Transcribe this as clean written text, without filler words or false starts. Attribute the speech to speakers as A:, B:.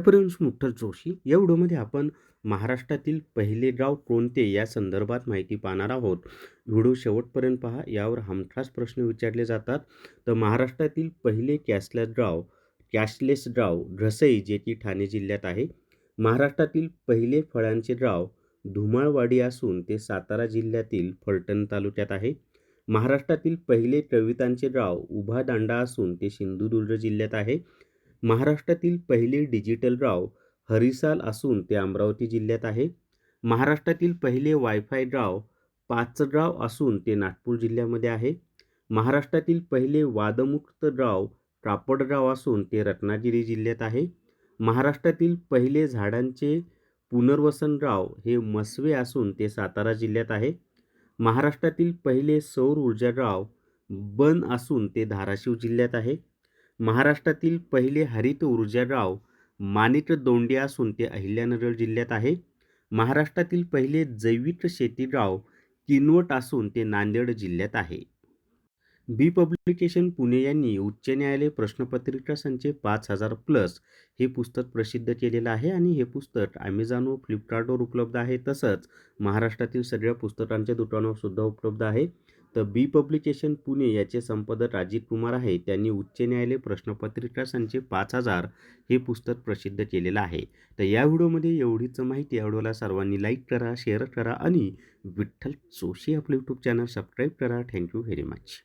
A: पर्यंत मुठ्ठल जोशी या व्हिडिओमध्ये आपण महाराष्ट्रातील पहिले गाव कोणते या संदर्भात माहिती पाहणार आहोत. व्हिडिओ शेवटपर्यंत पहा. यावर हमखास प्रश्न विचारले जातात. तर महाराष्ट्रातील पहिले कॅशलेस गाव घसई जे की ठाणे जिल्ह्यात आहे. महाराष्ट्रातील पहिले फळांचे गाव धुमाळवाडी असून ते सातारा जिल्ह्यातील फलटण तालुक्यात आहे. महाराष्ट्रातील पहिले कवितांचे गाव उभा दांडा असून ते सिंधुदुर्ग जिल्ह्यात आहे. महाराष्ट्रातील पहिले डिजिटल गाव हरिसाल असून ते अमरावती जिल्ह्यात आहे. महाराष्ट्रातील पहिले वायफाय गाव पाचगाव असून ते नागपूर जिल्ह्यामध्ये आहे. महाराष्ट्रातील पहिले वादमुक्त गाव कापडगाव असून ते रत्नागिरी जिल्ह्यात आहे. महाराष्ट्रातील पहिले झाडांचे पुनर्वसन गाव हे मसवे असून ते सातारा जिल्ह्यात आहे. महाराष्ट्रातील पहिले सौर ऊर्जा गाव बन असून ते धाराशिव जिल्ह्यात आहे. महाराष्ट्रातील पहिले हरित ऊर्जा गाव माणिकडोंडी असून ते अहिल्यानगर जिल्ह्यात आहे. महाराष्ट्रातील पहिले जैविक शेती गाव किनवट असून ते नांदेड जिल्ह्यात आहे. बी पब्लिकेशन पुणे यांनी उच्च न्यायालय प्रश्नपत्रिका संच 5000+ हे पुस्तक प्रसिद्ध केलेलं आहे आणि हे पुस्तक ॲमेझॉन व फ्लिपकार्टवर उपलब्ध आहे. तसंच महाराष्ट्रातील सगळ्या पुस्तकांच्या दुकानावर सुद्धा उपलब्ध आहे. तर बी पब्लिकेशन पुणे याचे संपादक अजित कुमार आहे. त्यांनी उच्च न्यायालय प्रश्नपत्रिका संच 5000 हे पुस्तक प्रसिद्ध केलेलं आहे. तर या व्हिडिओमध्ये एवढीच माहिती. या व्हिडिओला सर्वांनी लाईक करा, शेअर करा आणि विठ्ठल जोशी आपलं यूट्यूब चॅनल सबस्क्राईब करा. Thank you very much.